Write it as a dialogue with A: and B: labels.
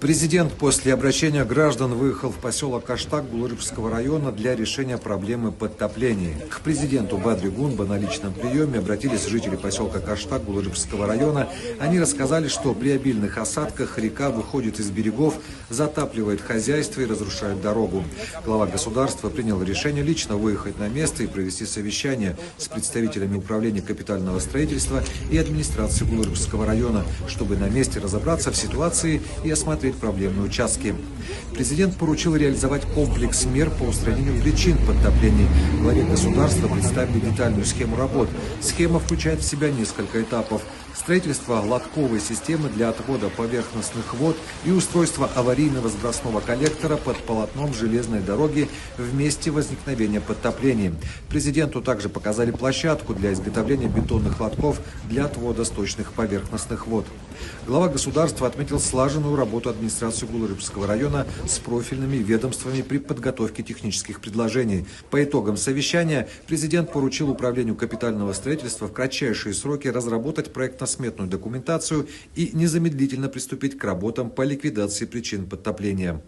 A: Президент после обращения граждан выехал в поселок Каштаг Булырбского района для решения проблемы подтопления. К президенту Бадри Гунба на личном приеме обратились жители поселка Каштаг Булырбского района. Они рассказали, что при обильных осадках река выходит из берегов, затапливает хозяйство и разрушает дорогу. Глава государства принял решение лично выехать на место и провести совещание с представителями управления капитального строительства и администрации Булырбского района, чтобы на месте разобраться в ситуации и осмотреть проблемные участки. Президент поручил реализовать комплекс мер по устранению причин подтоплений. Главе государства представили детальную схему работ. Схема включает в себя несколько этапов. Строительство лотковой системы для отвода поверхностных вод и устройство аварийного сбросного коллектора под полотном железной дороги в месте возникновения подтоплений. Президенту также показали площадку для изготовления бетонных лотков для отвода сточных поверхностных вод. Глава государства отметил слаженную работу администрации Булырбского района с профильными ведомствами при подготовке технических предложений. По итогам совещания президент поручил управлению капитального строительства в кратчайшие сроки разработать проектно-сметную документацию и незамедлительно приступить к работам по ликвидации причин подтопления.